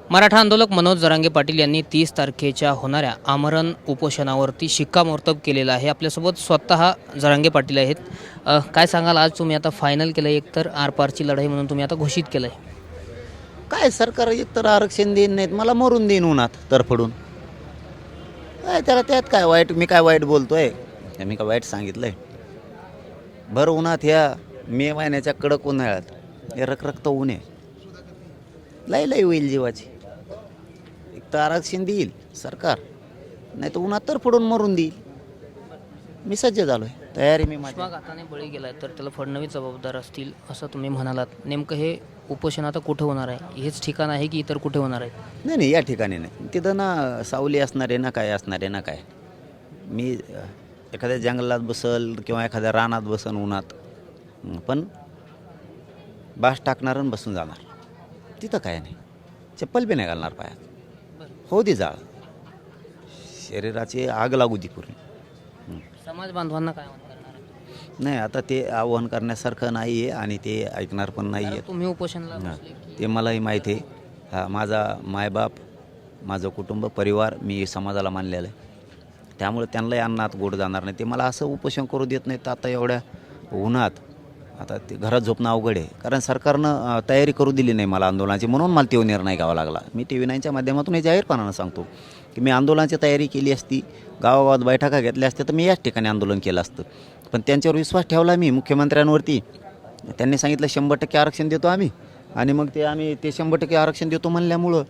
मराठा आंदोलक मनोज जरांगे पाटील यांनी 30 तारखेच्या होणाऱ्या आमरण उपोषणावरती शिक्कामोर्तब केलेलं आहे. आपल्यासोबत स्वतः जरांगे पाटील आहेत. काय सांगाल, आज तुम्ही आता फायनल केलं, एकतर आरपारची लढाई म्हणून तुम्ही आता घोषित केलं आहे. काय सरकार एकतर आरक्षण देईन नाहीत, मला मरून देईन उन्हात तरफडून. काय त्याला त्यात काय वाईट, मी काय वाईट बोलतोय, मी काय वाईट सांगितलंय. भर उन्हात ह्या मे महिन्याच्या कडक उन्हाळ्यात हे रखरखतं ऊन आहे, लय लय होईल जीवाची. एक तर आरक्षण देईल सरकार, नाही तर उन्हात तरफडून मरून देईल. मी सज्ज झालोय, तयारी मी माझी. घाताने बळी गेलाय तर त्याला फडणवीस जबाबदार असतील असं तुम्ही म्हणालात. नेमकं हे उपोषण आता कुठं होणार आहे? हेच ठिकाण आहे की इतर कुठे होणार आहे? नाही नाही, या ठिकाणी नाही. तिथं ना सावली असणार आहे ना, काय असणार आहे ना काय. मी एखाद्या जंगलात बसल किंवा एखाद्या रानात बसन उन्हात, पण बास टाकणार आणि बसून जाणार. तिथं काय नाही, चप्पल बी नाही घालणार पायात. हो दे जाळ, शरीराची आग लागू दे पूर्ण. समाज बांधवांना काय आव्हान करणार आहे? नाही, आता ते आव्हान करण्यासारखं नाही आहे आणि ते ऐकणार पण नाही आहे. तुम्ही उपोषणला बसले की ते मलाही माहीत आहे. माझा मायबाप, माझं कुटुंब, परिवार मी समाजाला मानलेलं आहे. त्यामुळे त्यांनाही अन्नात गोड जाणार नाही. ते मला असं उपोषण करू देत नाहीत आता एवढ्या उन्हात. आता ते घरात झोपणं अवघड आहे, कारण सरकारनं तयारी करू दिली नाही मला आंदोलनाची, म्हणून मला तो निर्णय घ्यावा लागला. मी TV 9च्या माध्यमातून हे जाहीरपणानं सांगतो की मी आंदोलनाची तयारी केली असती, गावागावात बैठका घेतल्या असत्या, तर मी याच ठिकाणी आंदोलन केलं असतं. पण त्यांच्यावर विश्वास ठेवला मी, मुख्यमंत्र्यांवरती. त्यांनी सांगितलं 100% आरक्षण देतो आम्ही, आणि मग आम्ही 100% आरक्षण देतो म्हणल्यामुळं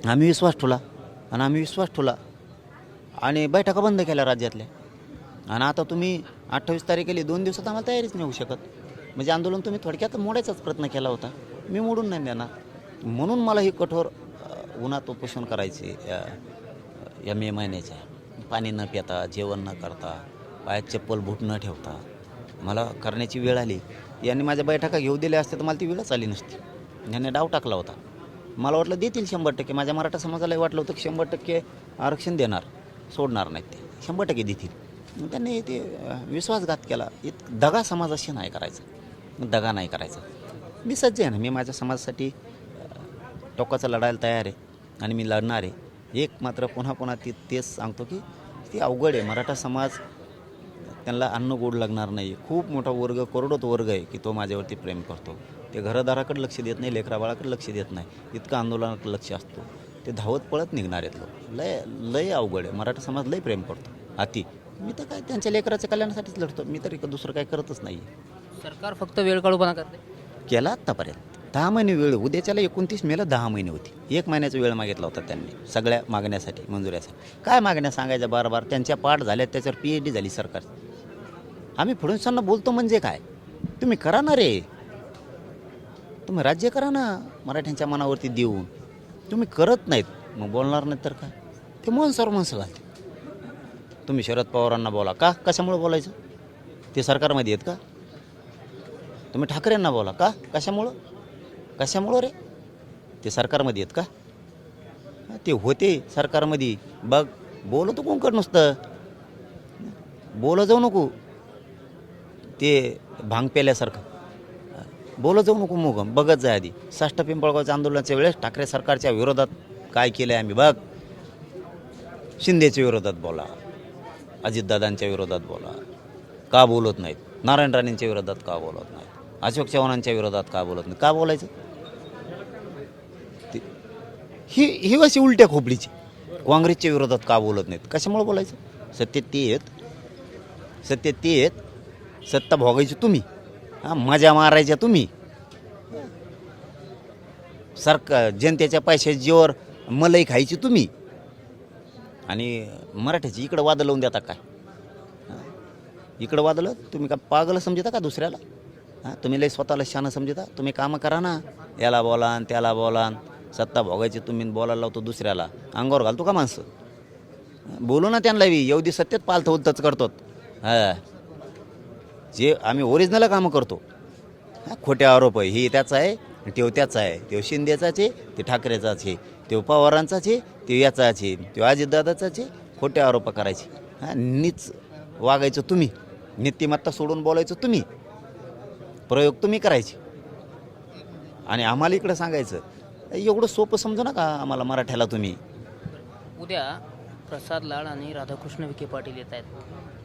आम्ही विश्वास ठेवला आणि बैठका बंद केल्या राज्यातल्या. आणि आता तुम्ही 28 तारीख केली, 2 दिवसात आम्हाला तयारीच नाही होऊ शकत. म्हणजे आंदोलन तुम्ही थोडक्यात मोडायचाच प्रयत्न केला होता. मी मोडून नाही देणार, म्हणून मला ही कठोर उन्हात उपोषण करायचे. या मे महिन्याच्या पाणी न पिता, जेवण न करता, पायात चप्पल बूट न ठेवता मला करण्याची वेळ आली. यांनी माझ्या बैठका घेऊ दिल्या असत्या तर मला ती वेळच आली नसती. यांनी डाव टाकला होता. मला वाटलं देतील 100%. माझ्या मराठा समाजालाही वाटलं होतं की 100% आरक्षण देणार, सोडणार नाहीत, ते 100% देतील. मग त्यांनी ते विश्वासघात केला. दगा समाजाशी नाही करायचा, दगा नाही करायचा. मी सज्ज आहे ना, मी माझ्या समाजासाठी टोकाचं लढायला तयार आहे आणि मी लढणार आहे. एक मात्र पुन्हा पुन्हा तेच सांगतो की ती अवघड आहे. मराठा समाज, त्यांना अन्न गोड लागणार नाही. खूप मोठा वर्ग, करोडोत वर्ग आहे की तो माझ्यावरती प्रेम करतो. ते घरदाराकडे लक्ष देत नाही, लेकराबाळाकडे लक्ष देत नाही, इतकं आंदोलनाकडे लक्ष असतो. ते धावत पळत निघणार आहेत लोक. लय अवघड आहे. मराठा समाज लय प्रेम करतो अति. मी तर काय त्यांच्या लेकराच्या कल्याणासाठीच लढतो. मी तरी दुसरं काय करतच नाही. सरकार फक्त वेळ काढूपणा करते. केला आत्तापर्यंत 10 महिने वेळ, उद्याच्याला 29 मेला 10 महिने होती. 1 महिन्याचा वेळ मागितला होता त्यांनी सगळ्या मागण्यासाठी, मंजुऱ्यासाठी. काय मागण्या सांगायच्या बार त्यांच्या पाठ झाल्यात, त्याच्यावर PhD झाली सरकार. आम्ही फडणवीसांना बोलतो म्हणजे काय, तुम्ही करा ना रे, तुम्ही राज्य करा ना मराठ्यांच्या मनावरती देऊन. तुम्ही करत नाहीत, मग बोलणार नाहीत तर काय. ते माणसं घालते. तुम्ही शरद पवारांना बोला का, कशामुळे बोलायचं? ते सरकारमध्ये आहेत का? तुम्ही ठाकरेंना बोला का, कशामुळं रे? ते सरकारमध्ये आहेत का? ते होते सरकारमध्ये. बघ, बोलतो कोणकड नुसतं, बोलत जाऊ नको ते भांग पेल्यासारखं. बोलत जाऊ नको, मग बघत जाय आधी. साष्ट पिंपळगावच्या आंदोलनाच्या वेळेस ठाकरे सरकारच्या विरोधात काय केलं आहे आम्ही बघ. शिंदेच्या विरोधात बोला, अजितदादांच्या विरोधात बोला, का बोलत नाहीत? नारायण राणेंच्या विरोधात का बोलत नाहीत? अशोक चव्हाणांच्या विरोधात का बोलत नाही? का बोलायचं? ही अशी उलट्या खोपडीची. काँग्रेसच्या विरोधात का बोलत नाहीत? कशामुळे बोलायचं? सत्य ते आहेत, सत्ता भोगायची तुम्ही, मजा मारायच्या तुम्ही. सरकार जनतेच्या पैशाच्या जीवावर मलाई खायची तुम्ही, आणि मराठ्याची इकडं वादं लावून देता काय? इकडं वादलं तुम्ही का पागल समजता का दुसऱ्याला? तुम्ही लय स्वतःला शहाणं समजता? तुम्ही कामं करा ना, याला बोला त्याला बोला. सत्ता भोगायची तुम्ही, बोलायला लावतो दुसऱ्याला, अंगावर घालतो का माणसं? बोलू ना त्यांना बी, एवढी सत्तेत पालथं उलतच करतो. जे आम्ही ओरिजिनल कामं करतो, खोटे आरोप आहे, ही त्याचा आहे, तो त्याचा आहे, तो शिंदेचाच आहे, ते ठाकरेचाच आहे, तो पवारांचाच आहे, तो याचाच आहे, तो अजितदादाचाच आहे. खोटे आरोप करायचे. नीच वागायचं तुम्ही, नीतिमत्ता सोडून बोलायचं तुम्ही, प्रयोग तुम्ही करायचे. आणि आम्हाला इकडं सांगायचं एवढं सोपं समजू नका आम्हाला मराठ्याला तुम्ही. उद्या प्रसाद लाड आणि राधाकृष्ण विखे पाटील येत आहेत.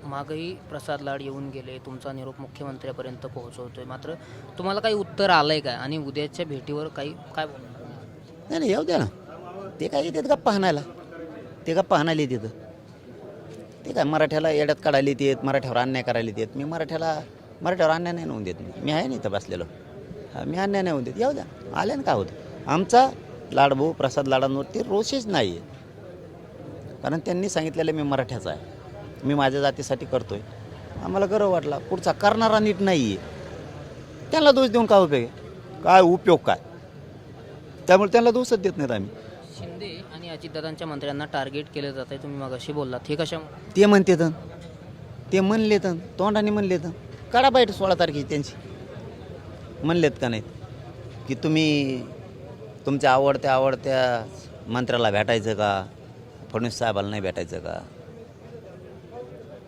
मागही प्रसाद लाड येऊन गेले, तुमचा निरोप मुख्यमंत्र्यापर्यंत पोहोचवतोय, मात्र तुम्हाला काही उत्तर आलंय का आणि उद्याच्या भेटीवर काही काय बोलणार? नाही नाही, येऊ द्या ना. ते काय येतात गप्पा हाणायला, ते गप्पा हाणायला येतात. ते काय मराठ्याला येड्यात काढायला येतात, मराठ्यावर अन्याय करायला येतात. मी मराठ्यावर अन्याय नाही होऊन देत. मी आहे नाही इथं बसलेलो. मी अन्याय नाही होऊन देत. येऊ द्या, आल्यानं काय होतं. आमचा लाडभाऊ प्रसाद लाडांवरती रोषच नाही आहे, कारण त्यांनी सांगितलेलं मी मराठ्याचा आहे, मी माझ्या जातीसाठी करतो आहे. आम्हाला गर्व वाटला. पुढचा करणारा नीट नाही आहे, त्यांना दोष देऊन काय उपयोग आहे? काय उपयोग काय? त्यामुळे त्यांना दोषच देत नाहीत आम्ही. शिंदे आणि अजितदादांच्या मंत्र्यांना टार्गेट केलं जात आहे, तुम्ही मगाशी बोललात, हे कशा? ते म्हणते तर, ते म्हणले तर, तोंडाने म्हणले तर. काढा बाईट 16 तारखेची त्यांची. म्हणलेत का नाहीत की तुम्ही तुमच्या आवडत्या मंत्र्याला भेटायचं का, फडणवीस साहेबाला नाही भेटायचं का?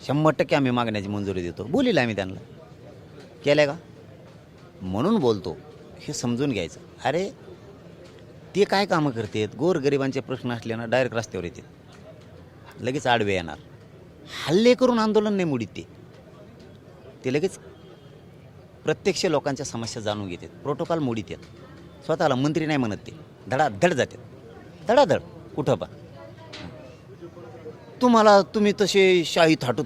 100% आम्ही मागण्याची मंजुरी देतो. बोलीला आम्ही त्यांना केलं का म्हणून बोलतो, हे समजून घ्यायचं. अरे ते काय कामं करतात, गोरगरिबांचे प्रश्न असले ना डायरेक्ट रस्त्यावर येतात, लगेच आडवे येणार. हल्ले करून आंदोलन नाही मोडीत. ते लगेच प्रत्यक्ष लोकांच्या समस्या जाणून घेतात, प्रोटोकॉल मोडीत येतात. स्वतःला मंत्री नाही म्हणत, ते धडाधड जातात, धडाधड. कुठं पण तुम्ही तसे शाही थाटू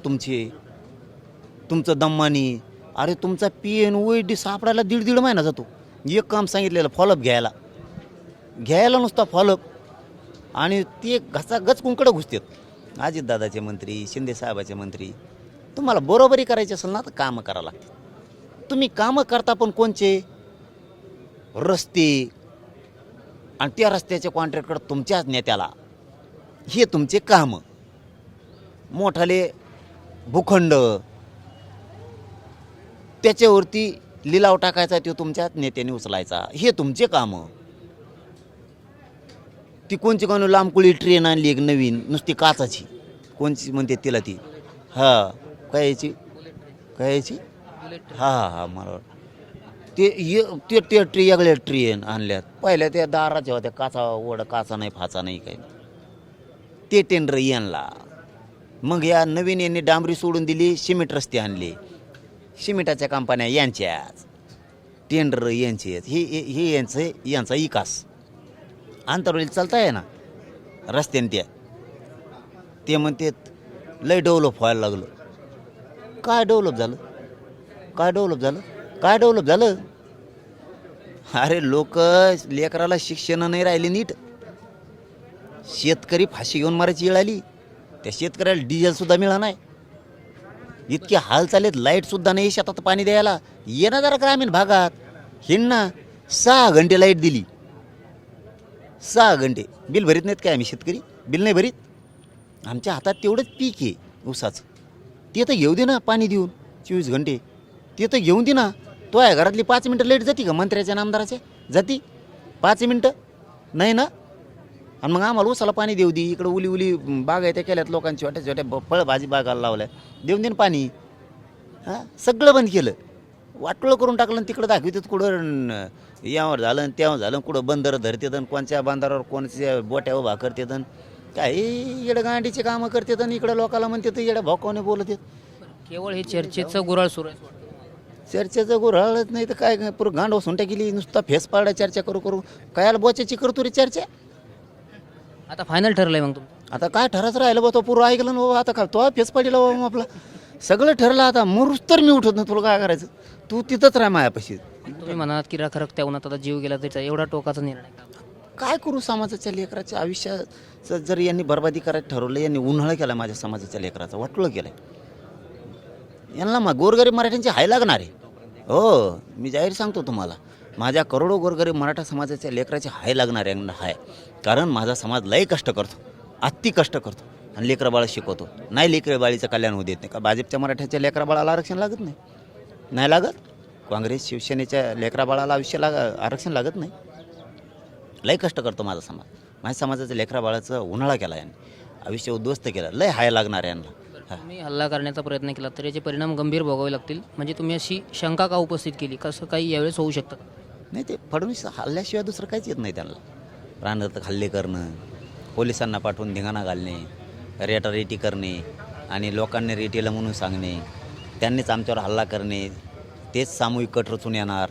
तुमचं दम्मानी. अरे तुमचा PNOID सापडायला 1.5 महिना जातो. एक काम सांगितलेलं फॉलोअप घ्यायला नुसता फॉलोअप, आणि ते गचकुंकडं घुसतात. अजितदादाचे मंत्री, शिंदे साहेबाचे मंत्री. तुम्हाला बरोबरी करायची असेल ना तर कामं करावं लागतात. तुम्ही कामं करता पण कोणचे? रस्ते, आणि त्या रस्त्याच्या कॉन्ट्रॅक्टकडे तुमच्याच नेत्याला. हे तुमचे कामं. मोठाले भूखंड, त्याच्यावरती लिलाव टाकायचा, तो तुमच्याच नेत्याने उचलायचा. हे तुमचे कामं. ती कोणची लांबकुळी ट्रेन आणली एक नवीन, नुसती काचाची, कोणची म्हणते तिला ती, कायची हां मला वाटतं ते वेगळ्या ट्रेन आणल्यात. पहिल्या त्या दाराच्या होत्या, काचा नाही, फाचा नाही, काय. ते टेंडर यांना. मग या नवीन यांनी डांबरी सोडून दिली, सिमेंट रस्ते आणले. सिमेंटाच्या कंपन्या यांच्याच, टेंडर यांचेच. हे यांचा विकास अंतरवली चालता आहे ना रस्त्याने. ते म्हणतात लय डेव्हलप व्हायला लागलं. काय डेव्हलप झालं? अरे लोक लेकराला शिक्षण नाही राहिले नीट. शेतकरी फाशी घेऊन मारायची वेळ आली. त्या शेतकऱ्याला डिझेलसुद्धा मिळालं नाही. इतके हाल चालेत. लाईटसुद्धा नाही शेतात पाणी द्यायला. ये ना जरा ग्रामीण भागात हिंडना. 6 घंटे लाईट दिली, 6 घंटे. बिल भरीत नाहीत काय आम्ही शेतकरी? बिल नाही भरीत. आमच्या हातात तेवढंच पीक आहे ऊसाचं. ते तर घेऊ दे ना पाणी देऊन 24 घंटे. ते तर घेऊन दे ना. तो आहे घरातली 5 मिनटं लाईट जाती का मंत्र्याच्या नामदाराच्या? जाती 5 मिनटं नाही ना. आणि मग आम्हाला ऊसाला पाणी देऊ दे. इकडं उली बागा त्या केल्यात लोकांची, छोट्या फळभाजी बागाला लावल्या, देऊन देऊन पाणी. सगळं बंद केलं, वाटोळं करून टाकलं. आणि तिकडं दाखवितात कुठं यावर झालं आणि त्यावर झालं, कुठं बंदर धरतात आणि कोणत्या बंदरावर कोणत्या बोट्या उभा करतात आणि काय येडं गांडीचे कामं करतात. आणि इकडं लोकाला म्हणतात येडं भोकावणे बोलत आहेत. केवळ हे चर्चेचं गुराळ सुरू आहे. चर्चेचं गुऱ्हाळच नाही तर काय, पुरं गांड वसून टाकली. नुसता फेस पाडा चर्चा करू कायला बोचायची करतो रे चर्चा. आता फायनल ठरलंय मग तुमचं? आता काय ठरायचं राहिलं बा, तो पूर्व ऐकलं ना बाबा. आता काय तो फेस पाडीला बाबा आपला सगळं ठरलं. आता मरूस तर मी उठत नाही. तुला काय करायचं? तू तिथंच राह मायापाशी. तुम्ही म्हणालात की रखरखत्या उन्हात आता जीव गेला तरी एवढा टोकाचा निर्णय का? काय करू? समाजाच्या लेकराच्या आयुष्याचं जर यांनी बरबादी करायचं ठरवलं, यांनी उन्हाळा केला माझ्या समाजाच्या लेकराचा, वाटोळं केलं. यांना मग गोरगरीब मराठ्यांची हाय लागणार आहे. हो, मी जाहीर सांगतो तुम्हाला, माझ्या करोडो गोरगरीब मराठा समाजाच्या लेकराची हाय लागणार आहे. कारण माझा समाज लय कष्ट करतो, अति कष्ट करतो आणि लेकरं बाळा शिकवतो. नाही लेकरं बाळीचं कल्याण होऊ देत नाही का? भाजपच्या मराठ्याच्या लेकरा बाळाला आरक्षण लागत नाही लागत. काँग्रेस शिवसेनेच्या लेकरा बाळाला आरक्षण लागत नाही. लय कष्ट करतो माझा समाज. माझ्या समाजाच्या लेकरा बाळाचं उन्हाळा केला यांनी, आयुष्य उद्ध्वस्त केलं. लय हाय लागणार आहे यांना. तुम्ही हल्ला करण्याचा प्रयत्न केला तर याचे परिणाम गंभीर भोगावे लागतील, म्हणजे तुम्ही अशी शंका का उपस्थित केली? कसं काही यावेळेस होऊ शकतं? नाही, ते फडणवीस हल्ल्याशिवाय दुसरं काहीच येत नाही त्यांना. रानात हल्ले करणं, पोलिसांना पाठवून धिंगाणा घालणे, रेटारेटी करणे आणि लोकांनी रेटीला म्हणून सांगणे, त्यांनीच आमच्यावर हल्ला करणे, तेच सामूहिक कट रचून येणार,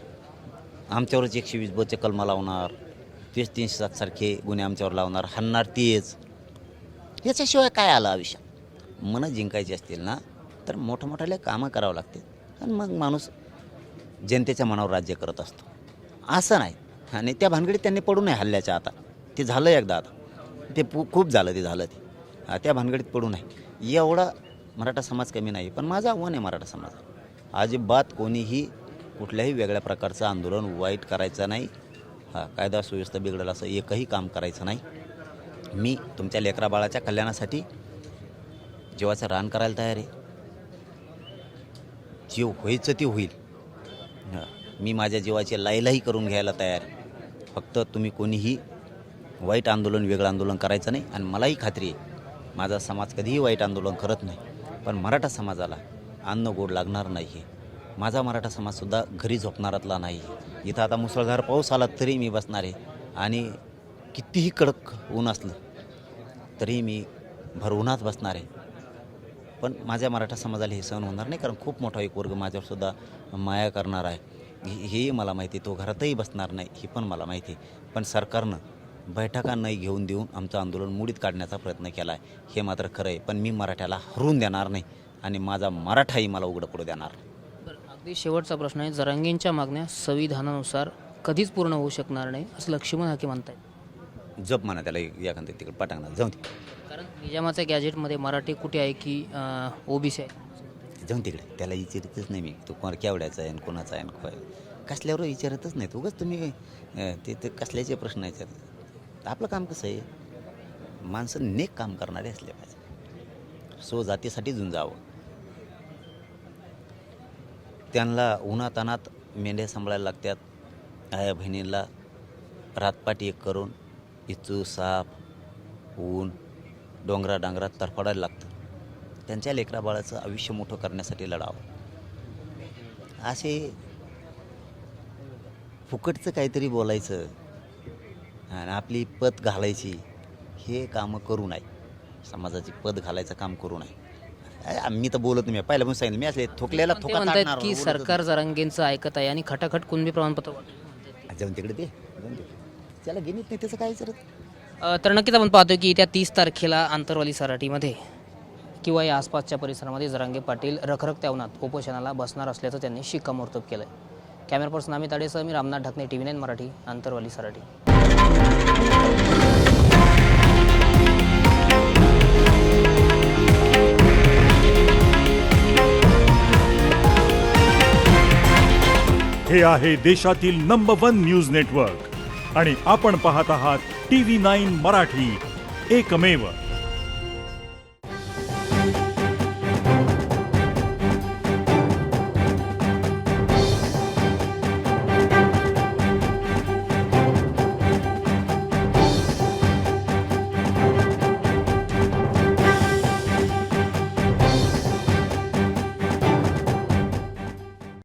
आमच्यावरच 120 बचे कलमा लावणार, तेच 307 सारखे गुन्हे आमच्यावर लावणार, हाणणार तेच. याच्याशिवाय काय आलं आयुष्यात? मनं जिंकायची असतील ना तर मोठमोठाले कामं करावं लागते आणि मग माणूस जनतेच्या मनावर राज्य करत असतो. असं नाही. आणि त्या भानगडीत त्यांनी पडू नये हल्ल्याच्या. आता ते झालं एकदा, आता ते खूप झालं, ते झालं ते. त्या भानगडीत पडू नये. एवढा मराठा समाज कमी नाही. पण माझं आव्हान आहे मराठा समाज, अजिबात कोणीही कुठल्याही वेगळ्या प्रकारचं आंदोलन वाईट करायचं नाही. कायदा सुव्यवस्था बिघडेल असं एकही काम करायचं नाही. मी तुमच्या लेकरा बाळाच्या कल्याणासाठी जीवाचं रान करायला तयार आहे. जीव व्हायचं ते होईल. मी माझ्या जीवाची लाईलाही करून घ्यायला तयार आहे. फक्त तुम्ही कोणीही वाईट आंदोलन, वेगळं आंदोलन करायचं नाही. आणि मलाही खात्री आहे माझा समाज कधीही वाईट आंदोलन करत नाही. पण मराठा समाजाला अन्न गोड लागणार नाही. माझा मराठा समाजसुद्धा घरी झोपणारातला नाही. इथं आता मुसळधार पाऊस आला तरी मी बसणार आहे. आणि कितीही कडक ऊन असलं तरी मी भर उन्हात बसणार आहे. पण माझ्या मराठा समाजाला हे सहन होणार नाही. कारण खूप मोठा एक वर्ग माझ्यावरसुद्धा माया करणार आहे. हेही मला माहिती आहे. तो घरातही बसणार नाही हे पण मला माहिती आहे. पण सरकारनं बैठका नाही घेऊन देऊन आमचं आंदोलन मुडीत काढण्याचा प्रयत्न केला आहे, हे मात्र खरं आहे. पण मी मराठ्याला हरवून देणार नाही आणि माझा मराठाही मला उघडं पडू देणार नाही. अगदी शेवटचा प्रश्न आहे. जरांगेंच्या मागण्या संविधानानुसार कधीच पूर्ण होऊ शकणार नाही असं लक्ष्मण हाके म्हणतायत. जप म्हणा त्याला एखाद्या तिकडे पटांगणात जाऊन दे. कारण निजामाच्या गॅजेटमध्ये मराठी कुठे आहे की ओबीसी आहे? जाऊन तिकडे त्याला विचारतच नाही मी. तो कोण केवढ्याचा आहे आणि कोणाचा आहे आणि कसल्यावर विचारतच नाही. उगाच तुम्ही ते कसल्याचे प्रश्न विचारतात. आपलं काम कसं आहे, माणसं नेक काम करणारे असले पाहिजे. स्वजातीसाठी झुंजावं. त्यांना उन्हातानात मेंढ्या सांभाळायला लागतात. आया बहिणीला रातपाटी एक करून इचू, साप, ऊन, डोंगरात तरफडायला लागतं. त्यांच्या लेकरा बाळाचं आयुष्य मोठं करण्यासाठी लढावं. असे फुकटचं काहीतरी बोलायचं आणि आपली पत घालायची हे कामं करू नये. समाजाची पत घालायचं काम करू नये. मी तर बोलत नाही. पहिला पण सांगितलं मी असले थोकल्याला ते म्हणतात की सरकार जरांगेंचं ऐकत आहे आणि खटाखट कुणबी प्रमाणपत्र वाटतं. जाऊन तिकडे ते त्याला घेणीत नाही त्याचं काय विचारत. तर नक्कीच आपण पाहतो की येत्या 30 तारखेला आंतरवाली सराटीमध्ये किंवा या आसपासच्या परिसरामध्ये जरांगे पाटील रखरखत्या उन्हात उपोषणाला बसणार असल्याचं त्यांनी शिक्कामोर्तब केलं आहे. कॅमेरा पर्सन अमित आडेसह मी रामनाथ ढाकणे, TV9 मराठी, आंतरवाली सराटी. हे आहे देशातील नंबर 1 न्यूज नेटवर्क आणि आपण पाहत आहात TV9 मराठी, एकमेव.